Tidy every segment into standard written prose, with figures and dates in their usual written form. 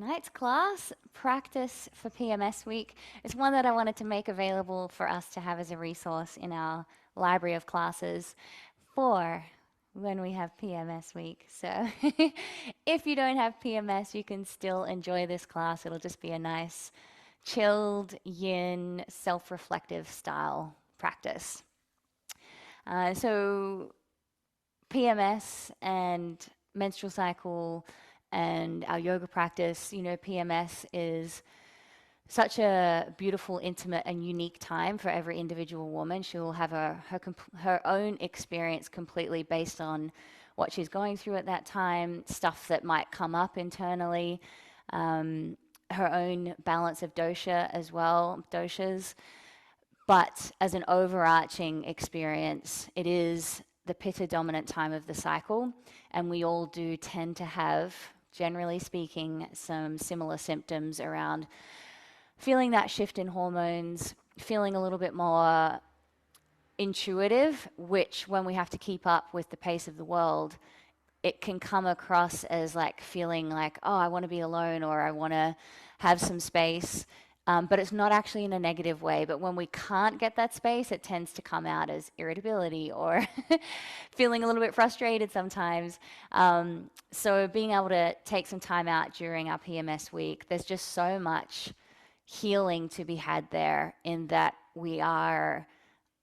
Tonight's class, Practice for PMS Week, is one that I wanted to make available for us to have as a resource in our library of classes for when we have PMS Week. So if you don't have PMS, you can still enjoy this class. It'll just be a nice, chilled, yin, self-reflective style practice. So PMS and menstrual cycle and our yoga practice, PMS is such a beautiful, intimate, and unique time for every individual woman. She will have her own experience completely based on what she's going through at that time, stuff that might come up internally, her own balance of dosha as well, doshas. But as an overarching experience, it is the pitta dominant time of the cycle, and we all do tend to have, generally speaking, some similar symptoms around feeling that shift in hormones, feeling a little bit more intuitive, which when we have to keep up with the pace of the world, it can come across as like feeling like, oh, I want to be alone or I want to have some space. But it's not actually in a negative way. But when we can't get that space, it tends to come out as irritability or feeling a little bit frustrated sometimes. So being able to take some time out during our PMS week, there's just so much healing to be had there in that we are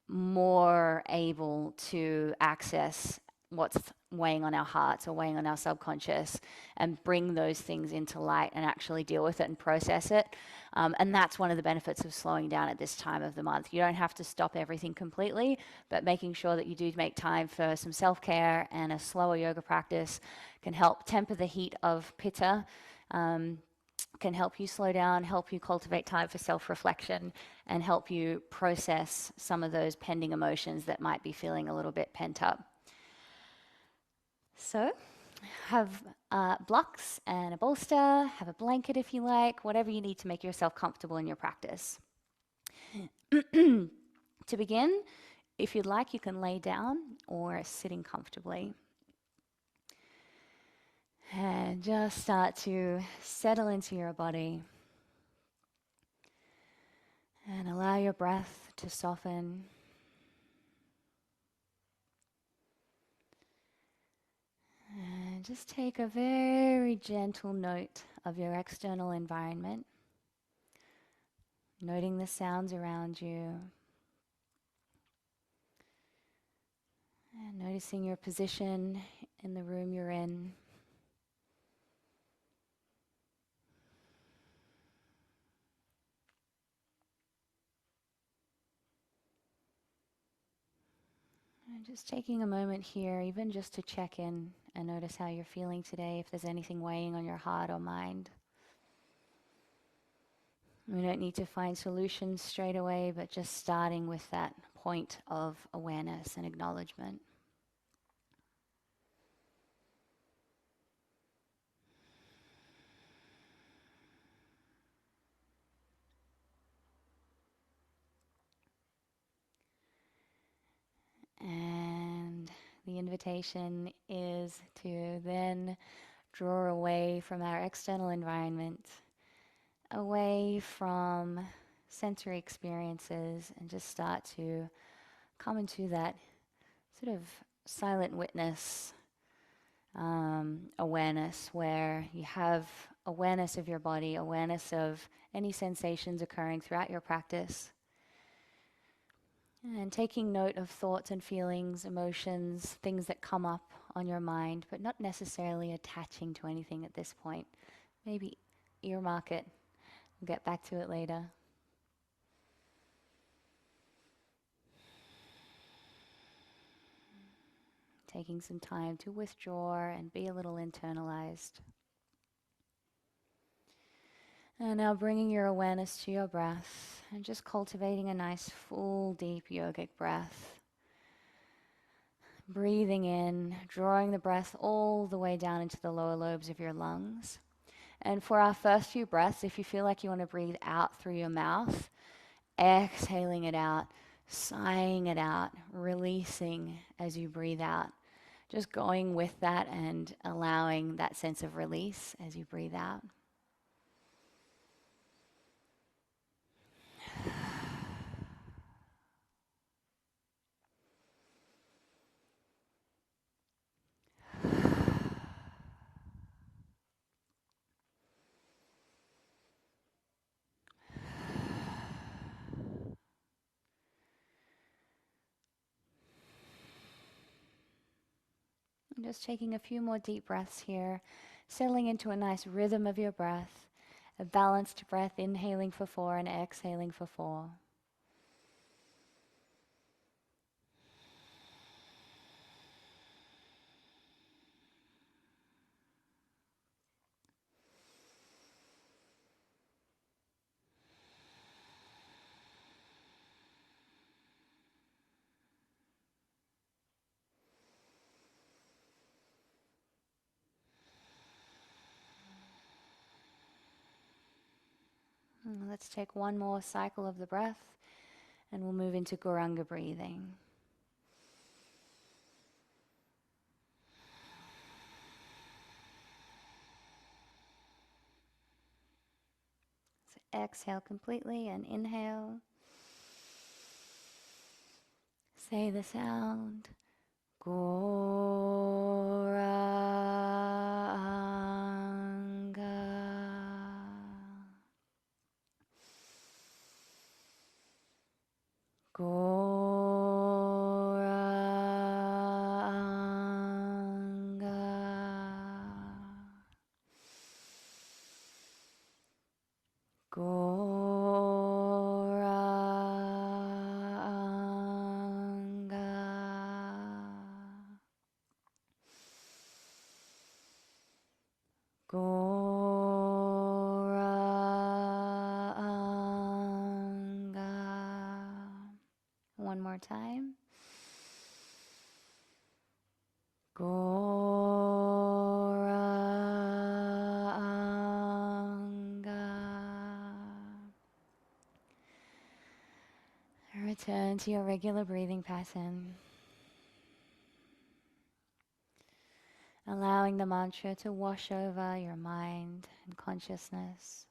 more able to access what's weighing on our hearts or weighing on our subconscious and bring those things into light and actually deal with it and process it. And that's one of the benefits of slowing down at this time of the month. You don't have to stop everything completely, but making sure that you do make time for some self-care and a slower yoga practice can help temper the heat of pitta, can help you slow down, help you cultivate time for self-reflection, and help you process some of those pending emotions that might be feeling a little bit pent up. So have blocks and a bolster, have a blanket if you like, whatever you need to make yourself comfortable in your practice. To begin, if you'd like, you can lay down or sitting comfortably. And just start to settle into your body and allow your breath to soften. And just take a very gentle note of your external environment, noting the sounds around you, and noticing your position in the room you're in. And just taking a moment here, even just to check in and notice how you're feeling today, if there's anything weighing on your heart or mind. We don't need to find solutions straight away, but just starting with that point of awareness and acknowledgement. And the invitation is to then draw away from our external environment, away from sensory experiences, and just start to come into that sort of silent witness awareness, where you have awareness of your body, awareness of any sensations occurring throughout your practice, and taking note of thoughts and feelings, emotions, things that come up on your mind, but not necessarily attaching to anything at this point. Maybe earmark it. We'll get back to it later. Taking some time to withdraw and be a little internalized. And now bringing your awareness to your breath and just cultivating a nice full deep yogic breath. Breathing in, drawing the breath all the way down into the lower lobes of your lungs. And for our first few breaths, if you feel like you want to breathe out through your mouth, exhaling it out, sighing it out, releasing as you breathe out. Just going with that and allowing that sense of release as you breathe out. And just taking a few more deep breaths here, settling into a nice rhythm of your breath, a balanced breath, inhaling for 4 and exhaling for 4. And let's take one more cycle of the breath, and we'll move into Guranga breathing. So exhale completely and inhale. Say the sound. Goranga. Goranga. Goranga. Goranga. One more time. Goranga. Return to your regular breathing pattern, allowing the mantra to wash over your mind and consciousness.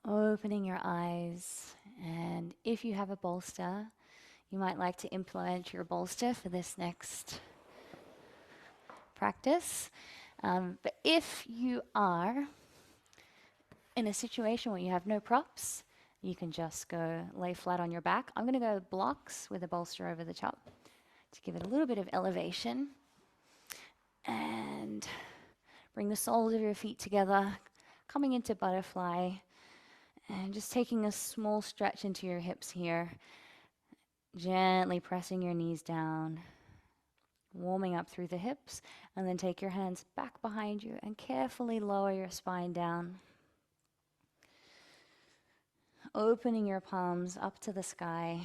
Opening your eyes, and if you have a bolster, you might like to implement your bolster for this next practice. But if you are in a situation where you have no props, you can just go lay flat on your back. I'm going to go blocks with a bolster over the top to give it a little bit of elevation. And bring the soles of your feet together, coming into butterfly, and just taking a small stretch into your hips here. Gently pressing your knees down, warming up through the hips, and then take your hands back behind you and carefully lower your spine down. Opening your palms up to the sky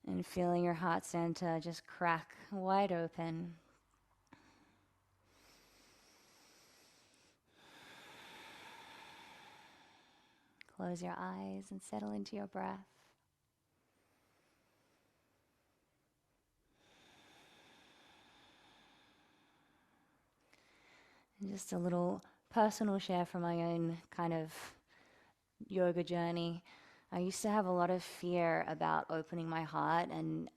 and feeling your heart center just crack wide open. Close your eyes and settle into your breath. And just a little personal share from my own kind of yoga journey. I used to have a lot of fear about opening my heart and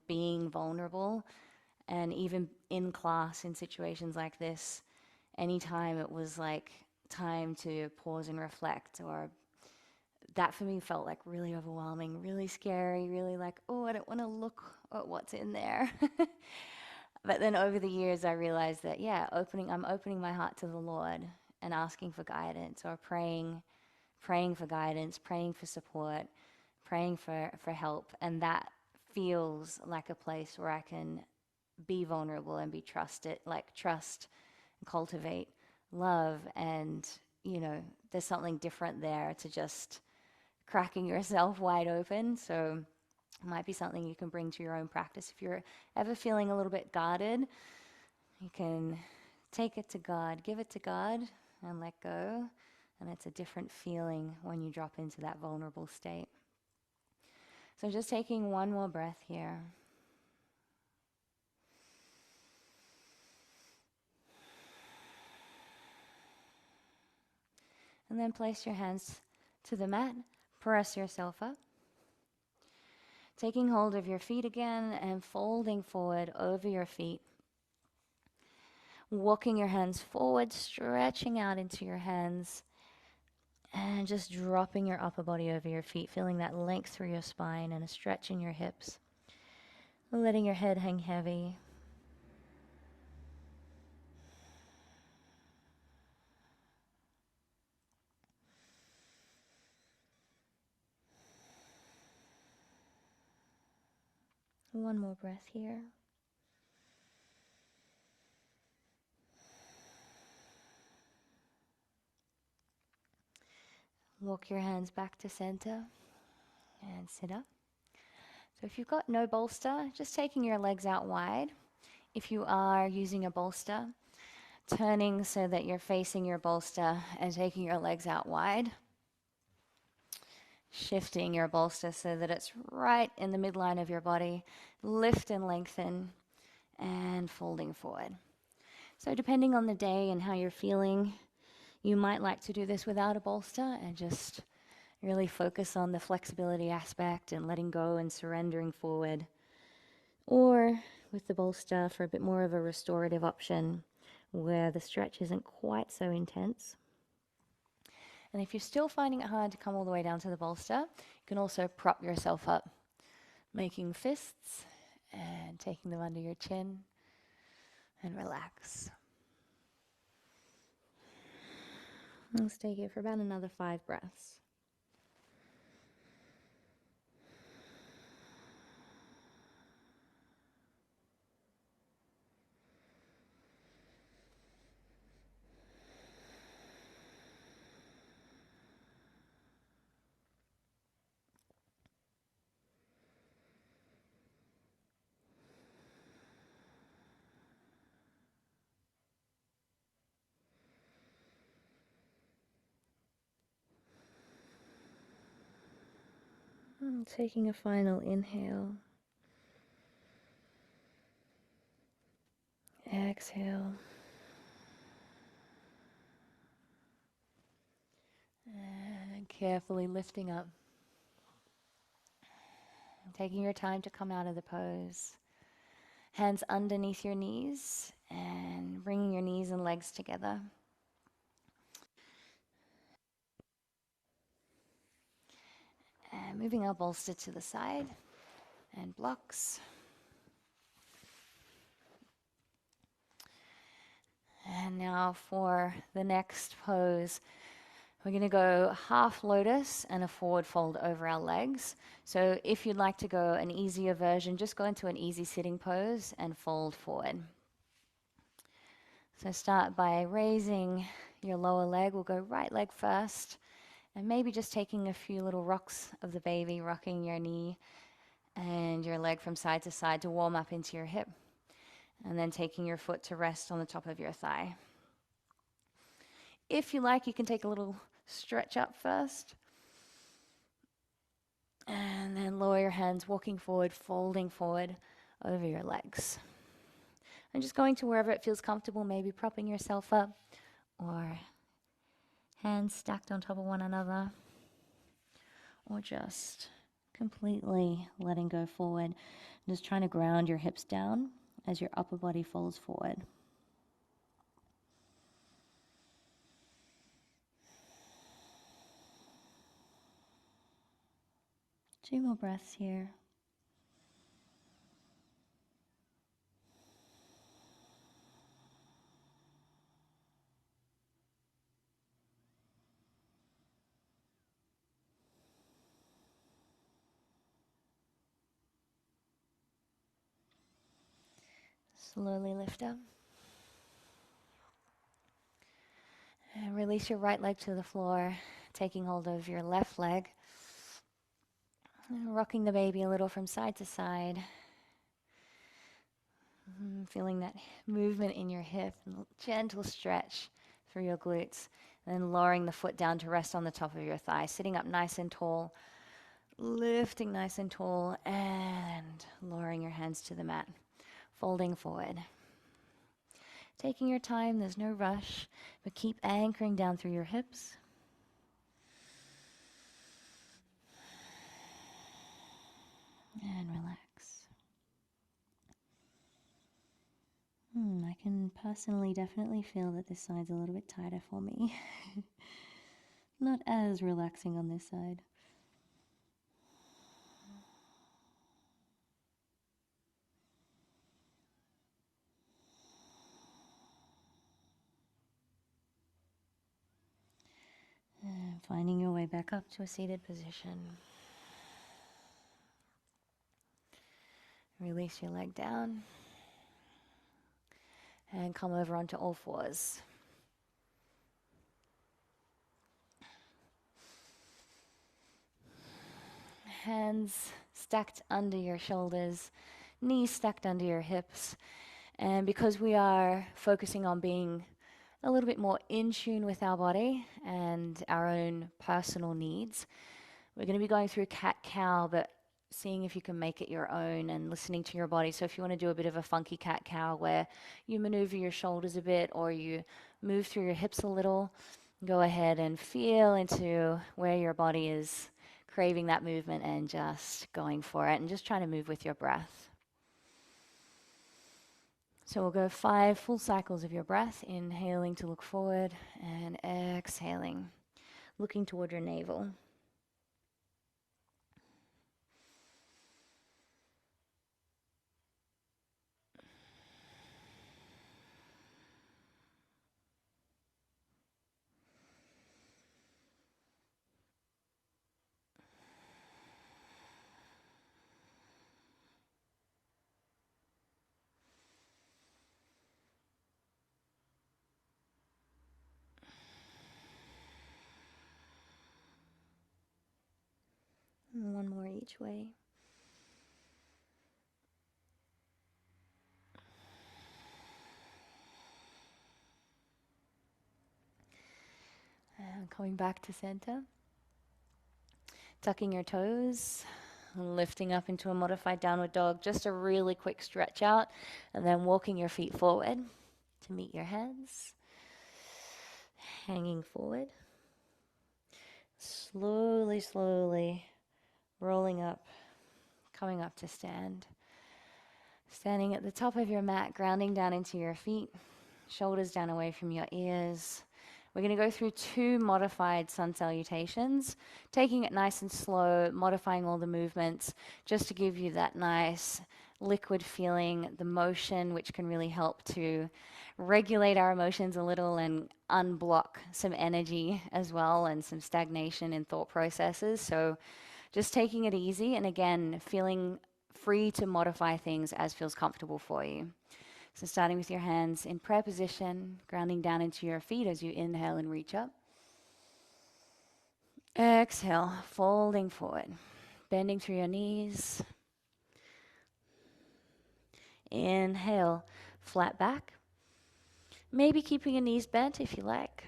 being vulnerable. And even in class, in situations like this, anytime it was like time to pause and reflect, or that for me felt like really overwhelming, really scary, really like, oh, I don't want to look at what's in there. But then over the years, I realized that, yeah, I'm opening my heart to the Lord and asking for guidance, or praying for guidance, praying for support, praying for help. And that feels like a place where I can be vulnerable and be trusted, like trust and cultivate love. And, there's something different there to just cracking yourself wide open. So it might be something you can bring to your own practice. If you're ever feeling a little bit guarded, you can take it to God, give it to God, and let go. And it's a different feeling when you drop into that vulnerable state. So just taking one more breath here. And then place your hands to the mat, press yourself up. Taking hold of your feet again and folding forward over your feet. Walking your hands forward, stretching out into your hands, and just dropping your upper body over your feet, feeling that length through your spine and a stretch in your hips. letting your head hang heavy. One more breath here. Walk your hands back to center and sit up. So if you've got no bolster, just taking your legs out wide. If you are using a bolster, turning so that you're facing your bolster and taking your legs out wide. Shifting your bolster so that it's right in the midline of your body. Lift and lengthen and folding forward. So depending on the day and how you're feeling, you might like to do this without a bolster and just really focus on the flexibility aspect and letting go and surrendering forward. Or with the bolster for a bit more of a restorative option where the stretch isn't quite so intense. And if you're still finding it hard to come all the way down to the bolster, you can also prop yourself up, making fists and taking them under your chin and relax. And stay here for about another 5 breaths. And taking a final inhale. Exhale. And carefully lifting up. Taking your time to come out of the pose. Hands underneath your knees and bringing your knees and legs together. And moving our bolster to the side and blocks. And now for the next pose, we're going to go half lotus and a forward fold over our legs. So if you'd like to go an easier version, just go into an easy sitting pose and fold forward. So start by raising your lower leg. We'll go right leg first. And maybe just taking a few little rocks of the baby, rocking your knee and your leg from side to side to warm up into your hip. And then taking your foot to rest on the top of your thigh. If you like, you can take a little stretch up first. And then lower your hands, walking forward, folding forward over your legs. And just going to wherever it feels comfortable, maybe propping yourself up or hands stacked on top of one another, or just completely letting go forward. Just trying to ground your hips down as your upper body folds forward. Two more breaths here. Slowly lift up. And release your right leg to the floor, taking hold of your left leg. And rocking the baby a little from side to side. Feeling that movement in your hip, and gentle stretch through your glutes. And then lowering the foot down to rest on the top of your thigh. Sitting up nice and tall. Lifting nice and tall and lowering your hands to the mat. Folding forward. Taking your time, there's no rush, but keep anchoring down through your hips. And relax. I can personally definitely feel that this side's a little bit tighter for me. Not as relaxing on this side. Finding your way back up to a seated position. Release your leg down and come over onto all fours. Hands stacked under your shoulders, knees stacked under your hips. And because we are focusing on being a little bit more in tune with our body and our own personal needs, we're going to be going through cat-cow, but seeing if you can make it your own and listening to your body. So if you want to do a bit of a funky cat-cow where you maneuver your shoulders a bit or you move through your hips a little, go ahead and feel into where your body is craving that movement and just going for it and just trying to move with your breath. So we'll go 5 full cycles of your breath, inhaling to look forward and exhaling, looking toward your navel. And one more each way. And coming back to center. Tucking your toes, lifting up into a modified downward dog. Just a really quick stretch out, and then walking your feet forward to meet your hands. Hanging forward. Slowly, slowly rolling up, coming up to stand. Standing at the top of your mat, grounding down into your feet, shoulders down away from your ears. We're going to go through 2 modified sun salutations, taking it nice and slow, modifying all the movements, just to give you that nice liquid feeling, the motion, which can really help to regulate our emotions a little and unblock some energy as well and some stagnation in thought processes. So just taking it easy and again, feeling free to modify things as feels comfortable for you. So starting with your hands in prayer position, grounding down into your feet as you inhale and reach up. Exhale, folding forward, bending through your knees. Inhale, flat back. Maybe keeping your knees bent if you like.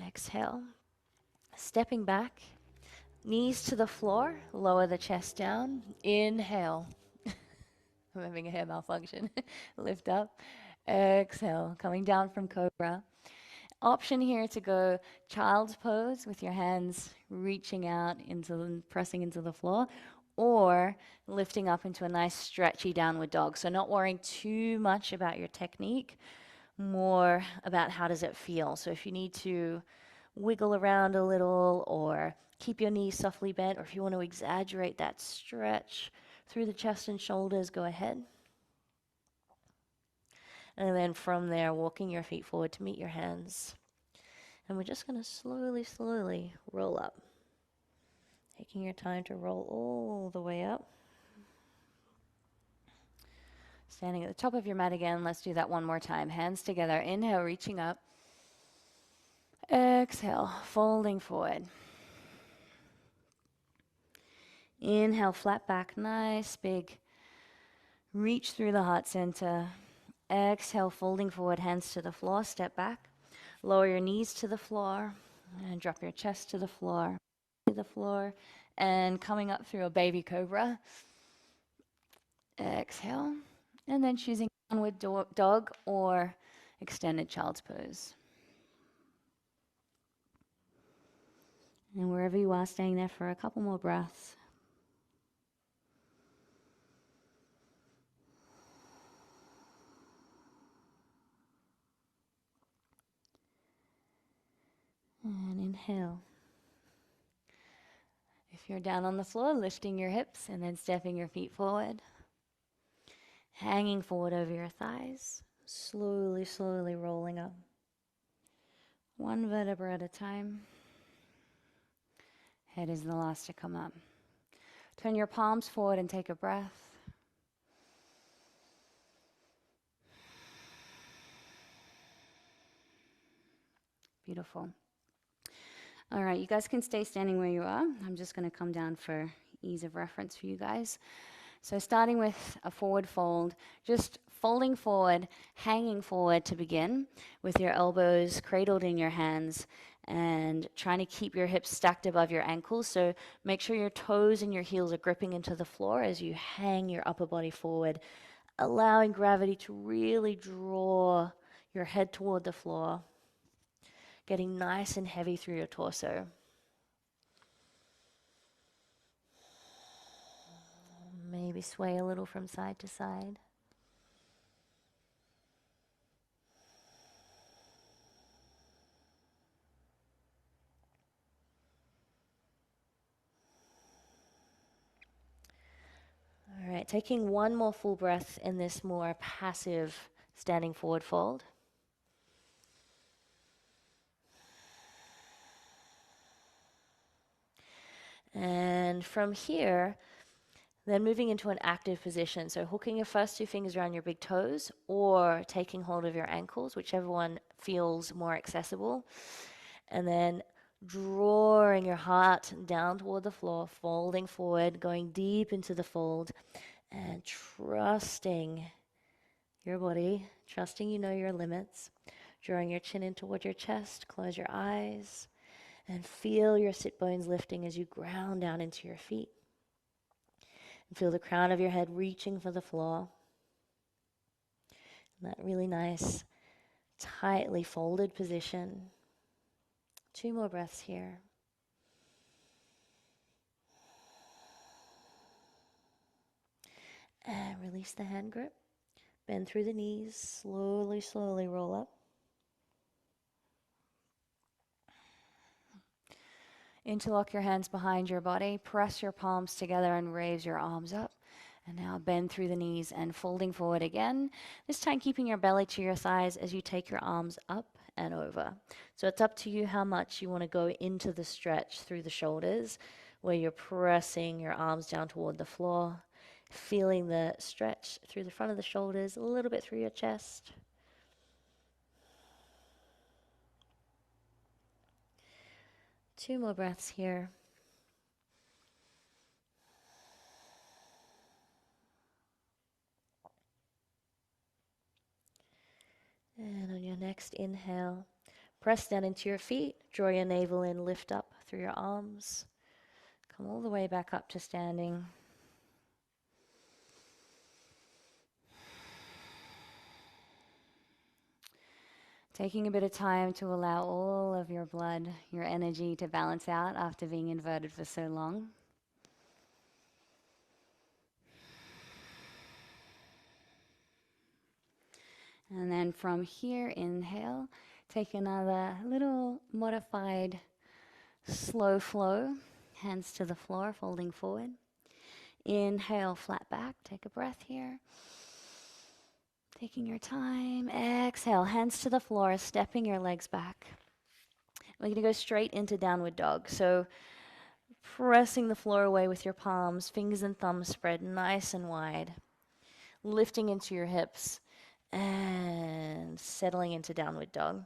Exhale, stepping back, knees to the floor, lower the chest down. Inhale. I'm having a hair malfunction. Lift up. Exhale, coming down from cobra. Option here to go child's pose with your hands reaching out into pressing into the floor, or lifting up into a nice stretchy downward dog. So not worrying too much about your technique, more about how does it feel. So if you need to wiggle around a little or keep your knees softly bent, or if you want to exaggerate that stretch through the chest and shoulders, go ahead. And then from there, walking your feet forward to meet your hands. And we're just going to slowly, slowly roll up. Taking your time to roll all the way up. Standing at the top of your mat again. Let's do that one more time. Hands together. Inhale, reaching up. Exhale, folding forward. Inhale, flat back, nice, big. Reach through the heart center. Exhale, folding forward, hands to the floor, step back. Lower your knees to the floor and drop your chest to the floor. And coming up through a baby cobra. Exhale, and then choosing downward dog or extended child's pose. And wherever you are, staying there for a couple more breaths. And inhale. If you're down on the floor, lifting your hips and then stepping your feet forward. Hanging forward over your thighs. Slowly, slowly rolling up. One vertebra at a time. Head is the last to come up. Turn your palms forward and take a breath. Beautiful. All right, you guys can stay standing where you are. I'm just going to come down for ease of reference for you guys. So starting with a forward fold, just folding forward, hanging forward to begin with your elbows cradled in your hands and trying to keep your hips stacked above your ankles. So make sure your toes and your heels are gripping into the floor as you hang your upper body forward, allowing gravity to really draw your head toward the floor, getting nice and heavy through your torso. Maybe sway a little from side to side. All right, taking one more full breath in this more passive standing forward fold. And from here, then moving into an active position. So hooking your first two fingers around your big toes or taking hold of your ankles, whichever one feels more accessible. And then drawing your heart down toward the floor, folding forward, going deep into the fold, and trusting your body, trusting you know your limits, drawing your chin in toward your chest, close your eyes, and feel your sit bones lifting as you ground down into your feet. And feel the crown of your head reaching for the floor. And that really nice, tightly folded position. 2 more breaths here. And release the hand grip. Bend through the knees, slowly, slowly roll up. Interlock your hands behind your body, press your palms together and raise your arms up. And now bend through the knees and folding forward again, this time keeping your belly to your thighs as you take your arms up and over. So it's up to you how much you want to go into the stretch through the shoulders, where you're pressing your arms down toward the floor, feeling the stretch through the front of the shoulders, a little bit through your chest. Two more breaths here. And on your next inhale, press down into your feet, draw your navel in, lift up through your arms. Come all the way back up to standing. Taking a bit of time to allow all of your blood, your energy to balance out after being inverted for so long. And then from here, inhale, take another little modified slow flow, hands to the floor, folding forward. Inhale, flat back, take a breath here. Taking your time, exhale, hands to the floor, stepping your legs back. We're going to go straight into downward dog. So pressing the floor away with your palms, fingers and thumbs spread nice and wide. Lifting into your hips and settling into downward dog.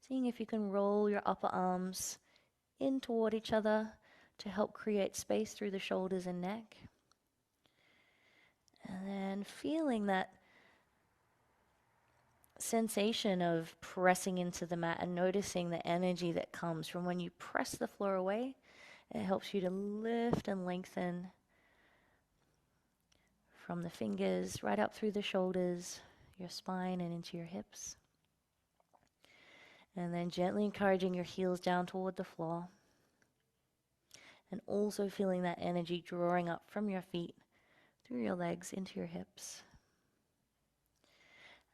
Seeing if you can roll your upper arms in toward each other to help create space through the shoulders and neck. And then feeling that sensation of pressing into the mat and noticing the energy that comes from when you press the floor away. It helps you to lift and lengthen from the fingers right up through the shoulders, your spine, and into your hips. And then gently encouraging your heels down toward the floor. And also feeling that energy drawing up from your feet, through your legs, into your hips.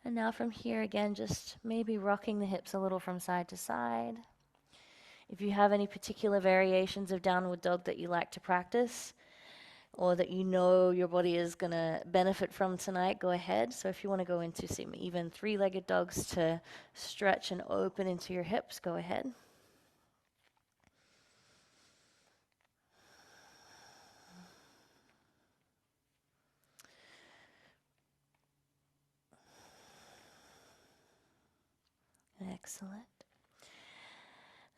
And now from here again, just maybe rocking the hips a little from side to side. If you have any particular variations of downward dog that you like to practice, or that you know your body is going to benefit from tonight, go ahead. So if you want to go into some even three-legged dogs to stretch and open into your hips, go ahead. Excellent.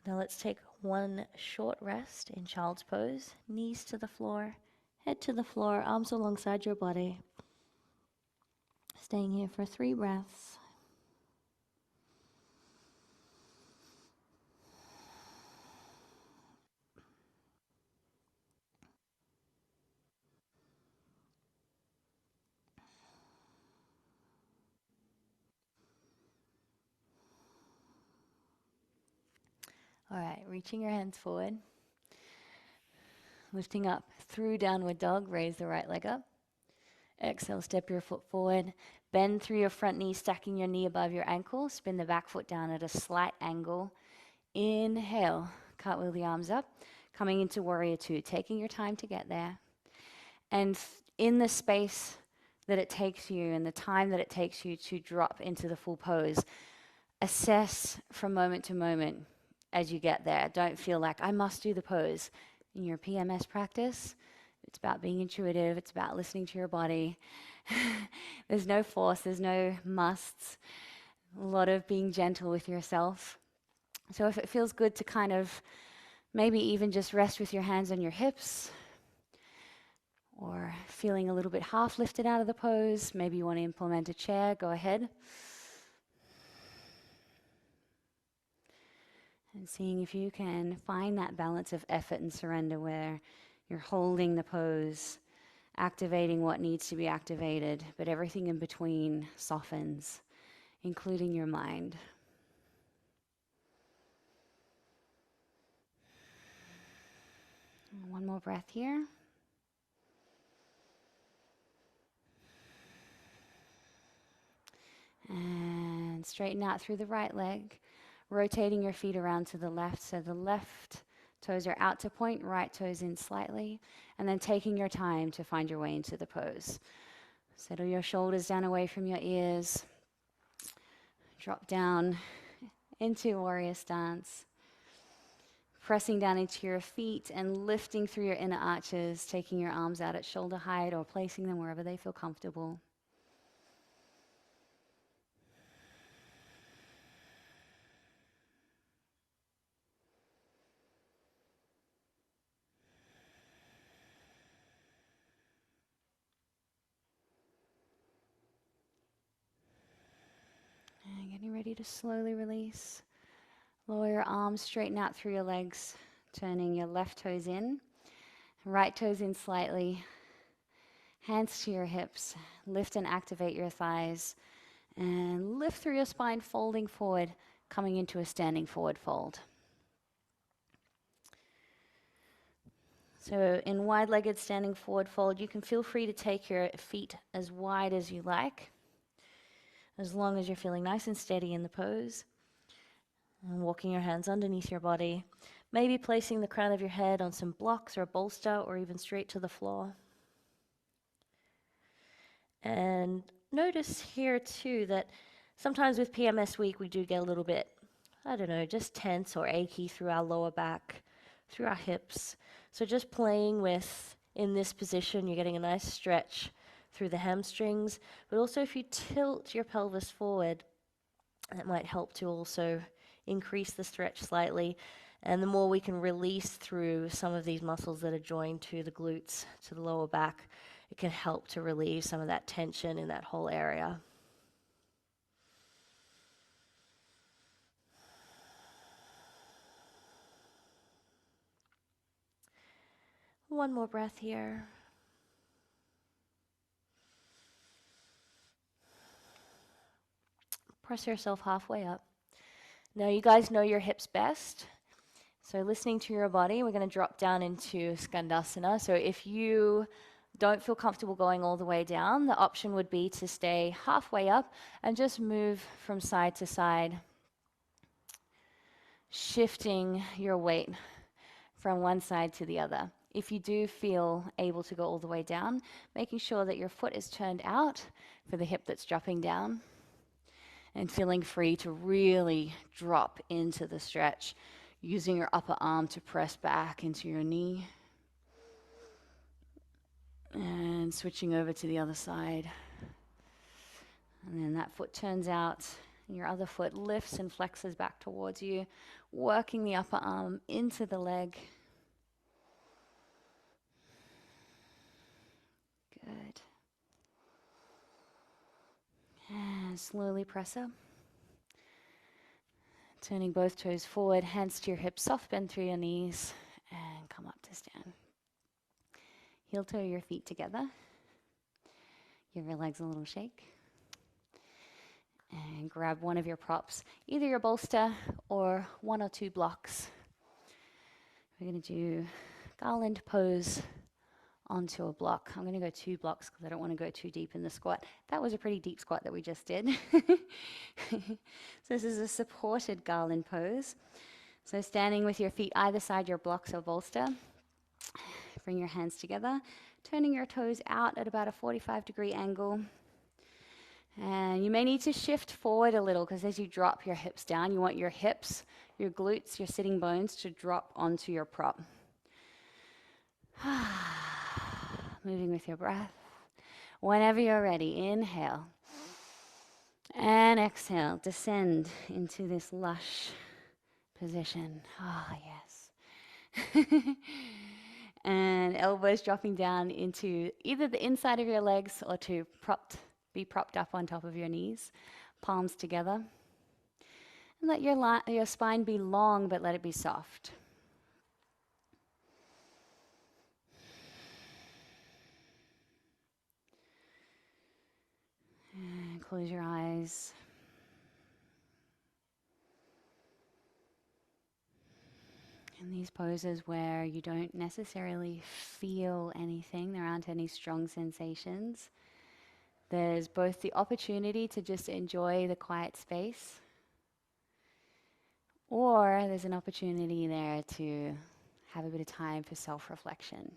Now let's take one short rest in child's pose. Knees to the floor, head to the floor, arms alongside your body. Staying here for 3 breaths. All right, reaching your hands forward. Lifting up through downward dog, raise the right leg up. Exhale, step your foot forward. Bend through your front knee, stacking your knee above your ankle. Spin the back foot down at a slight angle. Inhale, cartwheel the arms up. Coming into warrior two, taking your time to get there. And in the space that it takes you and the time that it takes you to drop into the full pose, assess from moment to moment as you get there. Don't feel like I must do the pose. In your PMS practice, it's about being intuitive, it's about listening to your body. There's no force, there's no musts. A lot of being gentle with yourself. So if it feels good to kind of maybe even just rest with your hands on your hips, or feeling a little bit half lifted out of the pose, maybe you want to implement a chair, go ahead. And seeing if you can find that balance of effort and surrender where you're holding the pose, activating what needs to be activated, but everything in between softens, including your mind. One more breath here. And straighten out through the right leg, rotating your feet around to the left. So the left toes are out to point, right toes in slightly, and then taking your time to find your way into the pose. Settle your shoulders down away from your ears. Drop down into warrior stance. Pressing down into your feet and lifting through your inner arches, taking your arms out at shoulder height or placing them wherever they feel comfortable. And getting ready to slowly release. Lower your arms, straighten out through your legs, turning your left toes in, right toes in slightly. Hands to your hips. Lift and activate your thighs. And lift through your spine, folding forward, coming into a standing forward fold. So in wide-legged standing forward fold, you can feel free to take your feet as wide as you like, as long as you're feeling nice and steady in the pose. And walking your hands underneath your body, maybe placing the crown of your head on some blocks or a bolster or even straight to the floor. And notice here too that sometimes with PMS week we do get a little bit, I don't know, just tense or achy through our lower back, through our hips. So just playing with, in this position, you're getting a nice stretch through the hamstrings, but also if you tilt your pelvis forward, that might help to also increase the stretch slightly. And the more we can release through some of these muscles that are joined to the glutes, to the lower back, it can help to relieve some of that tension in that whole area. One more breath here. Press yourself halfway up. Now you guys know your hips best. So listening to your body, we're going to drop down into Skandasana. So if you don't feel comfortable going all the way down, the option would be to stay halfway up and just move from side to side, shifting your weight from one side to the other. if you do feel able to go all the way down, making sure that your foot is turned out for the hip that's dropping down and feeling free to really drop into the stretch, using your upper arm to press back into your knee and switching over to the other side. And then that foot turns out and your other foot lifts and flexes back towards you, working the upper arm into the leg. Good. And slowly press up. Turning both toes forward, hands to your hips, soft bend through your knees, and come up to stand. Heel toe your feet together. Give your legs a little shake. And grab one of your props, either your bolster or one or two blocks. We're going to do garland pose onto a block. I'm going to go 2 blocks because I don't want to go too deep in the squat. That was a pretty deep squat that we just did. So this is a supported garland pose. So standing with your feet either side your blocks or bolster. Bring your hands together, turning your toes out at about a 45-degree angle. And you may need to shift forward a little because as you drop your hips down, you want your hips, your glutes, your sitting bones to drop onto your prop. Moving with your breath. Whenever you're ready, inhale. And exhale, descend into this lush position. Ah, yes. And elbows dropping down into either the inside of your legs or to be propped up on top of your knees, palms together. And let your spine be long, but let it be soft. And close your eyes. In these poses where you don't necessarily feel anything, there aren't any strong sensations, there's both the opportunity to just enjoy the quiet space, or there's an opportunity there to have a bit of time for self-reflection.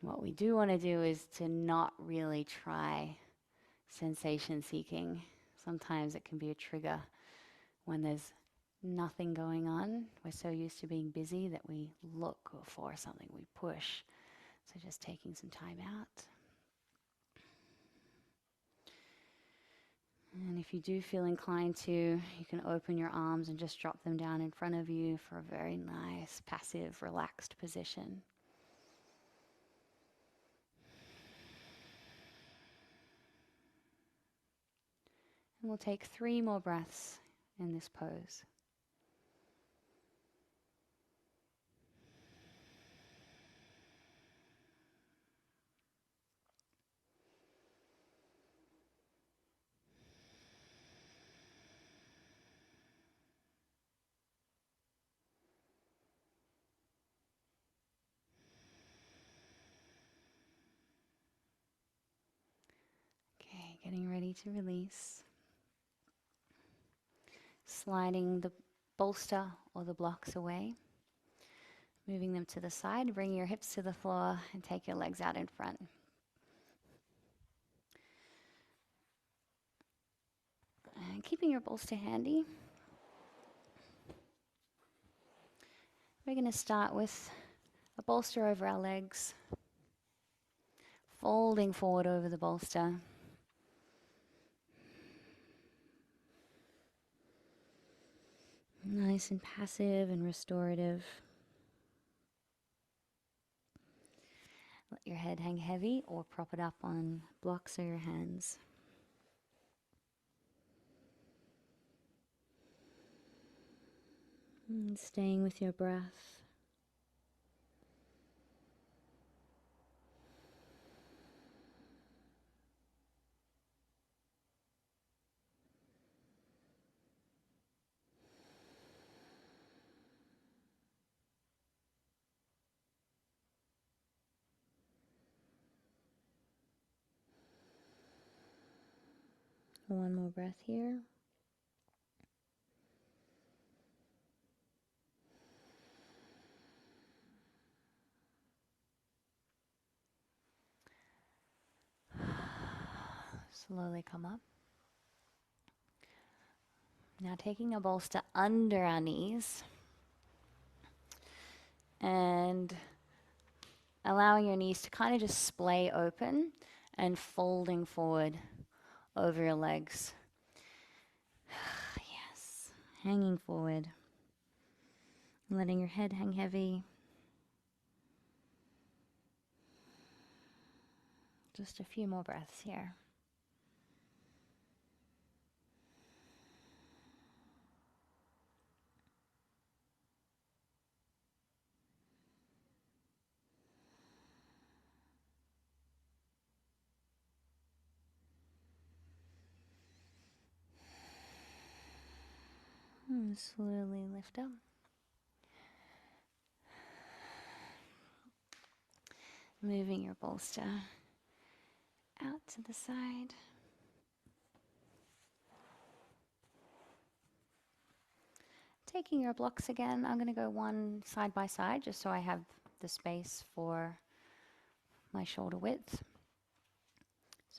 What we do want to do is to not really try sensation seeking. Sometimes it can be a trigger when there's nothing going on. We're so used to being busy that we look for something, we push. So just taking some time out. And if you do feel inclined to, you can open your arms and just drop them down in front of you for a very nice, passive, relaxed position. And we'll take 3 more breaths in this pose. Okay, getting ready to release. Sliding the bolster or the blocks away. Moving them to the side, bring your hips to the floor and take your legs out in front. And keeping your bolster handy. We're going to start with a bolster over our legs, folding forward over the bolster. Nice and passive and restorative. Let your head hang heavy or prop it up on blocks or your hands. And staying with your breath. One more breath here. Slowly come up. Now taking a bolster under our knees and allowing your knees to kind of just splay open and folding forward over your legs. Yes, hanging forward, letting your head hang heavy. Just a few more breaths here. And slowly lift up. Moving your bolster out to the side. Taking your blocks again, I'm going to go one side by side just so I have the space for my shoulder width.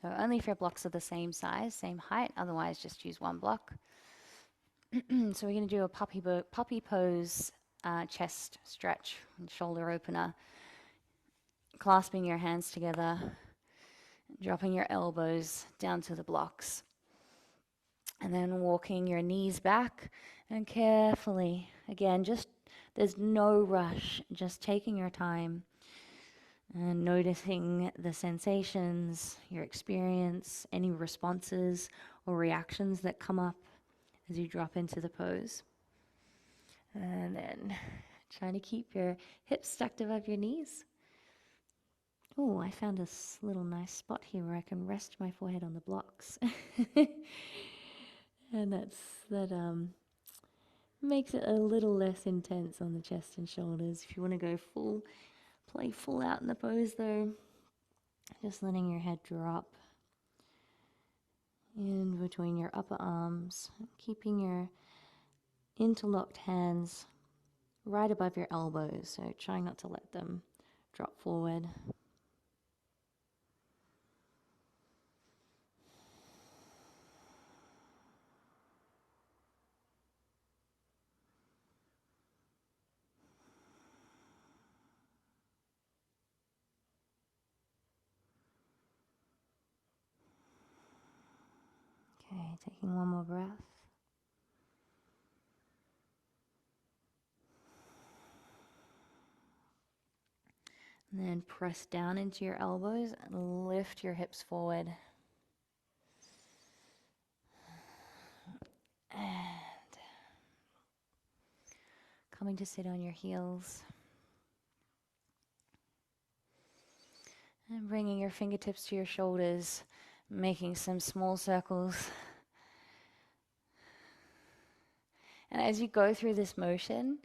So only if your blocks are the same size, same height, otherwise just use one block. So we're going to do a puppy pose chest stretch and shoulder opener. Clasping your hands together, dropping your elbows down to the blocks. And then walking your knees back and carefully, again, just there's no rush, just taking your time and noticing the sensations, your experience, any responses or reactions that come up as you drop into the pose. And then trying to keep your hips stacked above your knees. Oh, I found a little nice spot here where I can rest my forehead on the blocks. And that makes it a little less intense on the chest and shoulders. If you want to go play full out in the pose though, just letting your head drop in between your upper arms, keeping your interlocked hands right above your elbows, so trying not to let them drop forward. Okay, taking one more breath. And then press down into your elbows and lift your hips forward. And coming to sit on your heels. And bringing your fingertips to your shoulders, making some small circles. And as you go through this motion,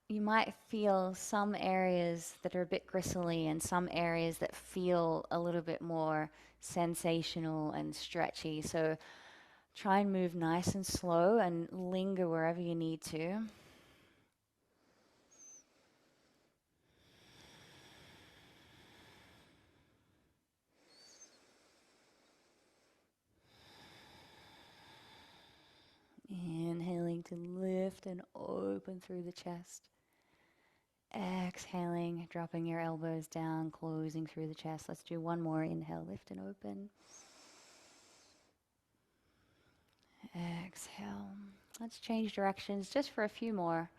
you might feel some areas that are a bit gristly and some areas that feel a little bit more sensational and stretchy. So try and move nice and slow and linger wherever you need to. Inhaling to lift and open through the chest. Exhaling, dropping your elbows down, closing through the chest. Let's do one more. Inhale, lift and open. Exhale. Let's change directions just for a few more.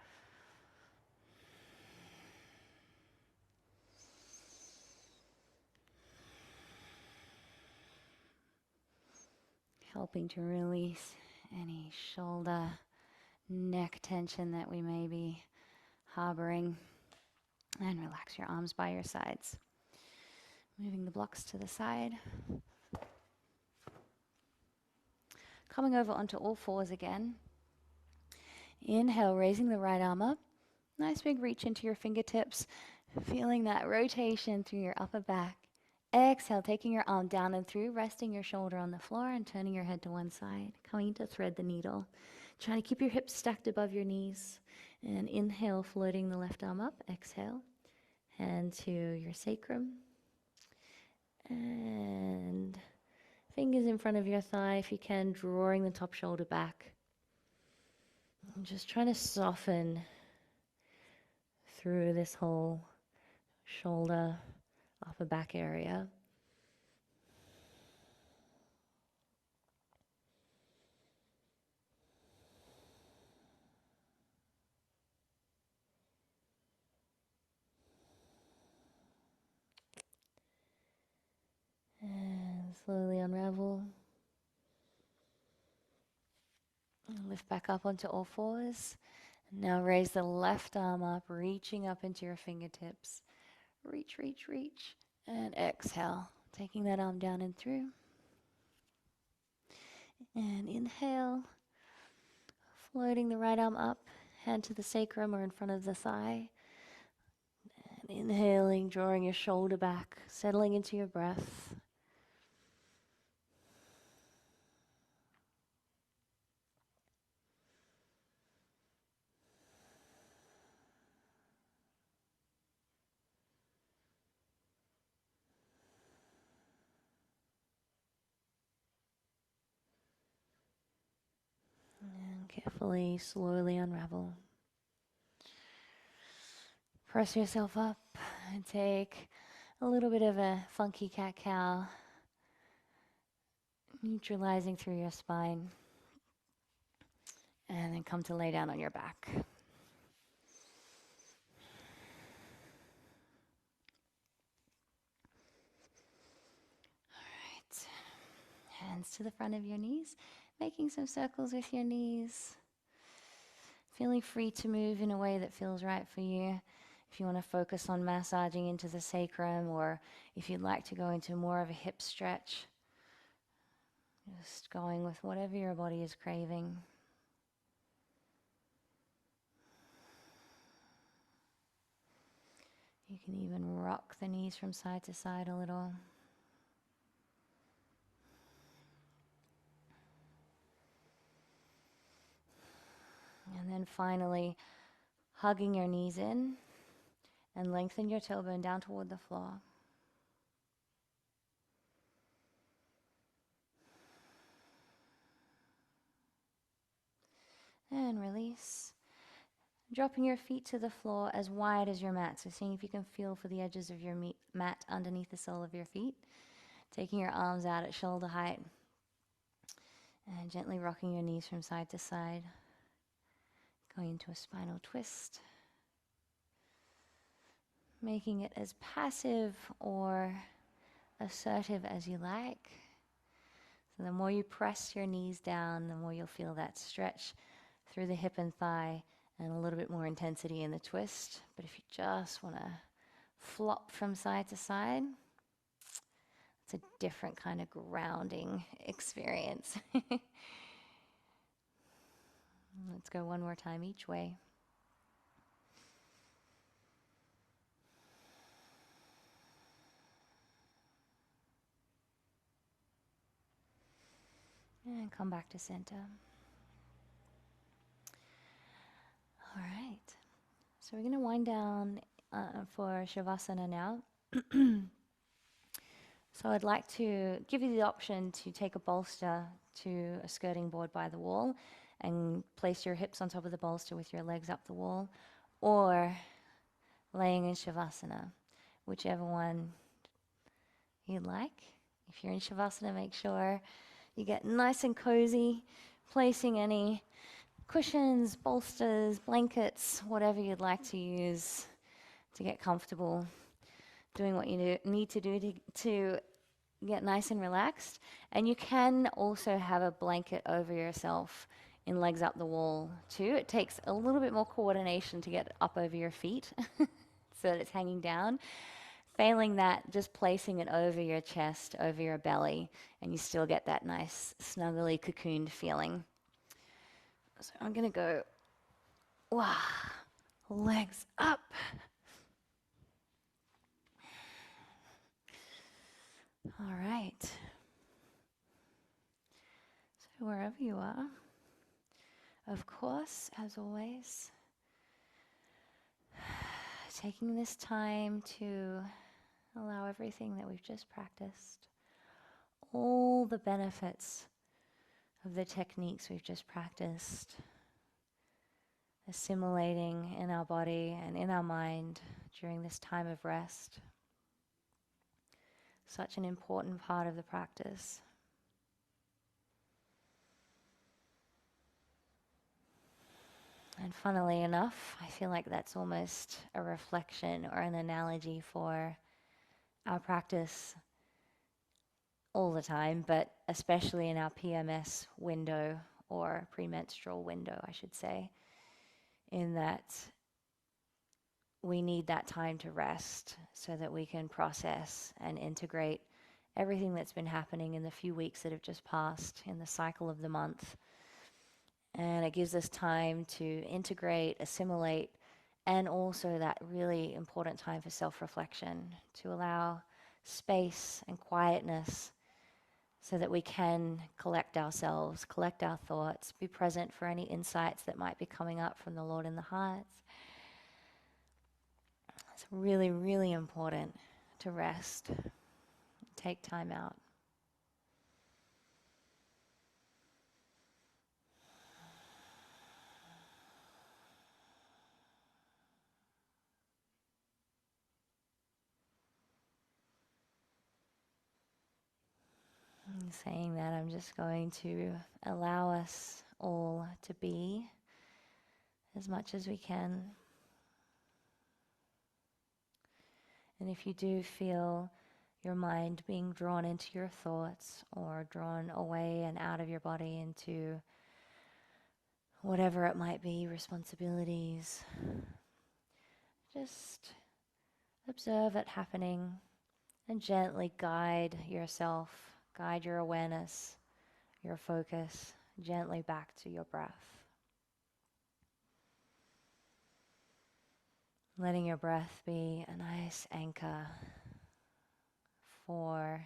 Helping to release any shoulder, neck tension that we may be harboring. And relax your arms by your sides. Moving the blocks to the side. Coming over onto all fours again. Inhale, raising the right arm up. Nice big reach into your fingertips. Feeling that rotation through your upper back. Exhale, taking your arm down and through, resting your shoulder on the floor and turning your head to one side. Coming to thread the needle. Trying to keep your hips stacked above your knees. And inhale, floating the left arm up. Exhale. Hand to your sacrum. And Fingers in front of your thigh if you can, drawing the top shoulder back. And just trying to soften through this whole shoulder, upper back area. And slowly unravel. And lift back up onto all fours. Now raise the left arm up, reaching up into your fingertips. Reach, reach, reach. And exhale, taking that arm down and through. And inhale, floating the right arm up, hand to the sacrum or in front of the thigh. And inhaling, drawing your shoulder back, settling into your breath. And carefully, slowly unravel. Press yourself up and take a little bit of a funky cat-cow, neutralizing through your spine. And then come to lay down on your back. Right. Hands to the front of your knees, making some circles with your knees. Feeling free to move in a way that feels right for you. If you want to focus on massaging into the sacrum, or if you'd like to go into more of a hip stretch, just going with whatever your body is craving. You can even rock the knees from side to side a little. And then finally, hugging your knees in and lengthen your tailbone down toward the floor. And release. Dropping your feet to the floor as wide as your mat. So seeing if you can feel for the edges of your mat underneath the sole of your feet. Taking your arms out at shoulder height. And gently rocking your knees from side to side. Going into a spinal twist. Making it as passive or assertive as you like. So the more you press your knees down, the more you'll feel that stretch through the hip and thigh and a little bit more intensity in the twist. But if you just want to flop from side to side, it's a different kind of grounding experience. Let's go one more time each way. And come back to center. All right. So we're going to wind down for Shavasana now. So I'd like to give you the option to take a bolster to a skirting board by the wall and place your hips on top of the bolster with your legs up the wall, or laying in Shavasana, whichever one you'd like. If you're in Shavasana, make sure you get nice and cozy, placing any cushions, bolsters, blankets, whatever you'd like to use to get comfortable, doing what you need to do to get nice and relaxed. And you can also have a blanket over yourself in legs up the wall too. It takes a little bit more coordination to get up over your feet so that it's hanging down. Failing that, just placing it over your chest, over your belly, and you still get that nice, snuggly, cocooned feeling. So I'm going to go, wow, legs up. All right. So wherever you are, of course, as always, taking this time to allow everything that we've just practiced, all the benefits of the techniques we've just practiced, assimilating in our body and in our mind during this time of rest. Such an important part of the practice. And funnily enough, I feel like that's almost a reflection or an analogy for our practice all the time, but especially in our PMS window, or premenstrual window, I should say, in that we need that time to rest so that we can process and integrate everything that's been happening in the few weeks that have just passed in the cycle of the month. And it gives us time to integrate, assimilate, and also that really important time for self-reflection, to allow space and quietness so that we can collect ourselves, collect our thoughts, be present for any insights that might be coming up from the Lord in the hearts. It's really, really important to rest, take time out. In saying that, I'm just going to allow us all to be as much as we can. And if you do feel your mind being drawn into your thoughts or drawn away and out of your body into whatever it might be, responsibilities, just observe it happening and gently guide yourself, guide your awareness, your focus gently back to your breath. Letting your breath be a nice anchor for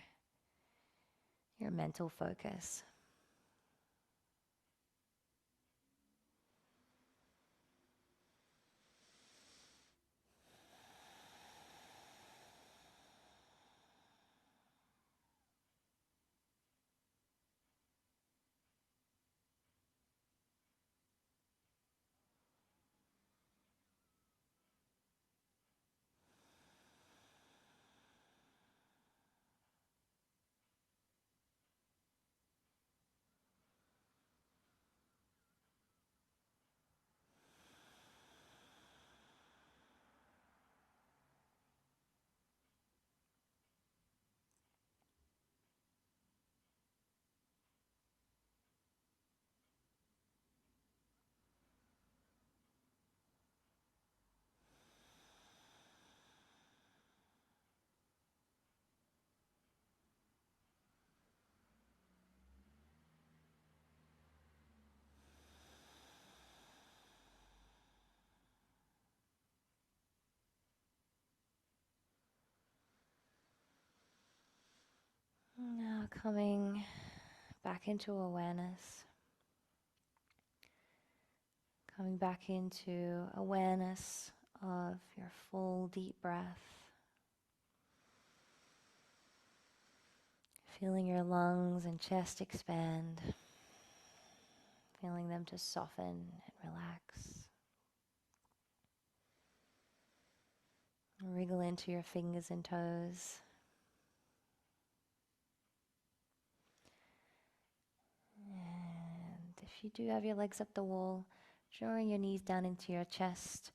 your mental focus. Now coming back into awareness, coming back into awareness of your full deep breath, feeling your lungs and chest expand, feeling them to soften and relax. Wriggle into your fingers and toes. And if you do have your legs up the wall, drawing your knees down into your chest,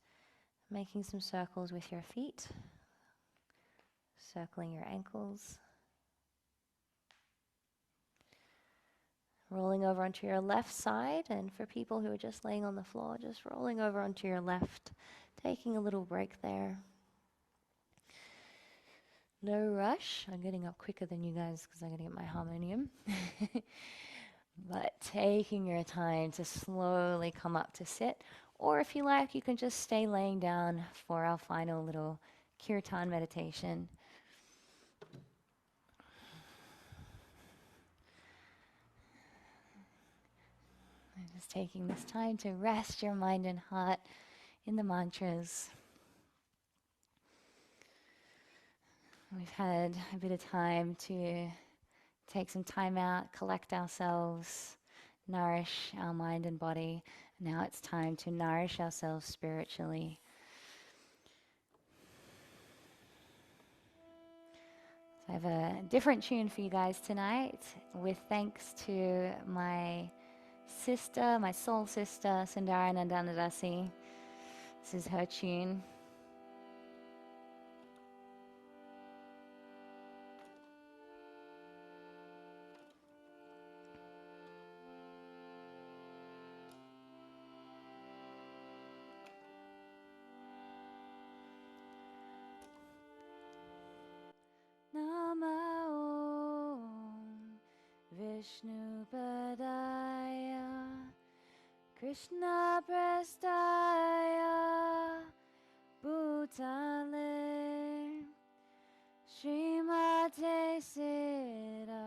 making some circles with your feet, circling your ankles. Rolling over onto your left side, and for people who are just laying on the floor, just rolling over onto your left, taking a little break there. No rush. I'm getting up quicker than you guys because I gotta get my harmonium. But taking your time to slowly come up to sit, or if you like, you can just stay laying down for our final little kirtan meditation. And just taking this time to rest your mind and heart in the mantras. We've had a bit of time to take some time out, collect ourselves, nourish our mind and body. Now it's time to nourish ourselves spiritually. So I have a different tune for you guys tonight, with thanks to my sister, my soul sister, Sundara Nandanadasi. This is her tune. Nama Om Vishnu Padaya Krishna Prestaya Bhutale Srimate Sita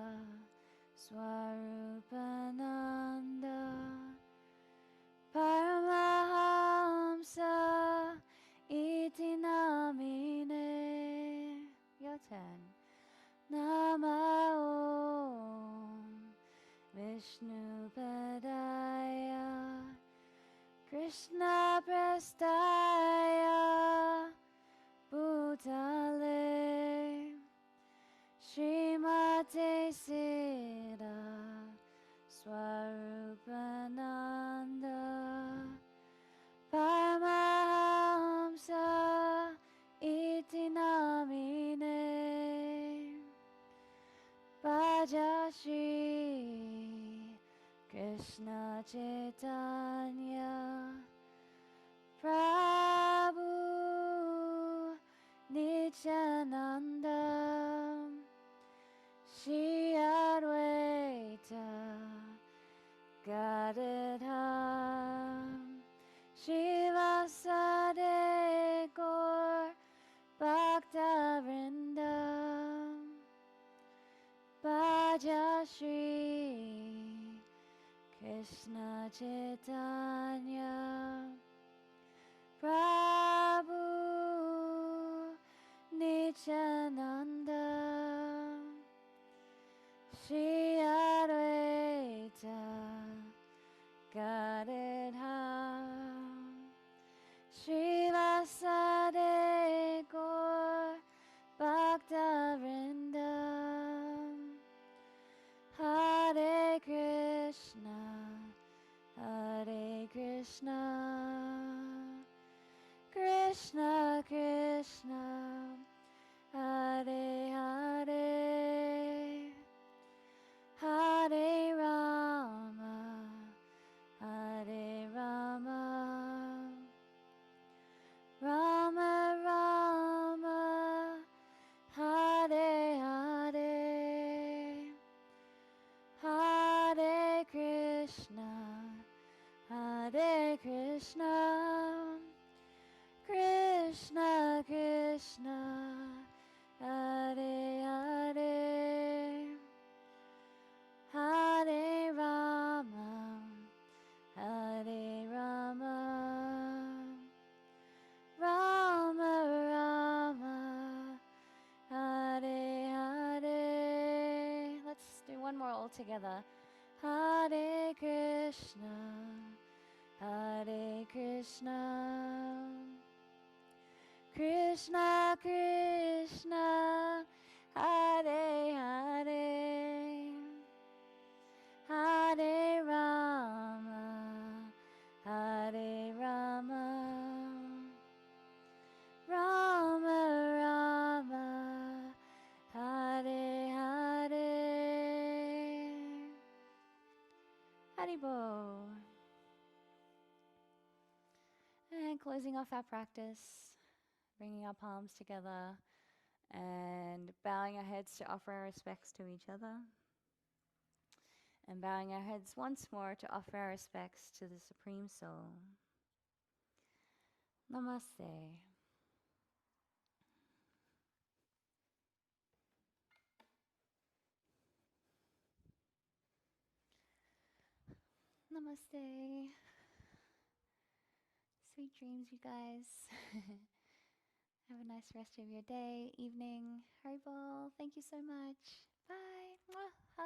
Swarupananda Paramahamsa Iti Namine. Your turn. Nama Om Vishnu Padaya Krishna Prestaya Bhutale Srimate Sita Swarupananda Paramahamsa Iti Namine. Bhaja Shri Krishna Chaitanya Prabhu Nityananda Shri Advaita Gadadhar Shivasade Gaur Bhakta-vrinda Bhaja Shri Krishna Chaitanya Prabhu Nityananda Shri Advaita Gadadhar Srivasade Gaur Bhakta-vrinda Hare Krishna Hare Krishna Krishna Krishna Hare Hare Hare Rama Hare Rama Rama Rama Hare Hare Hare Krishna Hare Krishna Krishna Krishna Hare Hare Hare Rama Hare Rama Rama Rama Hare Hare. Let's do one more all together. Hare Krishna Hare Krishna Krishna Krishna Hare Hare Hare Rama Hare Rama Rama Rama Hare Hare. Haribo. And closing off our practice, bringing our palms together and bowing our heads to offer our respects to each other. And bowing our heads once more to offer our respects to the Supreme Soul. Namaste. Namaste. Sweet dreams, you guys. Have a nice rest of your day, evening. Haribol, thank you so much. Bye. Mwah. Hug.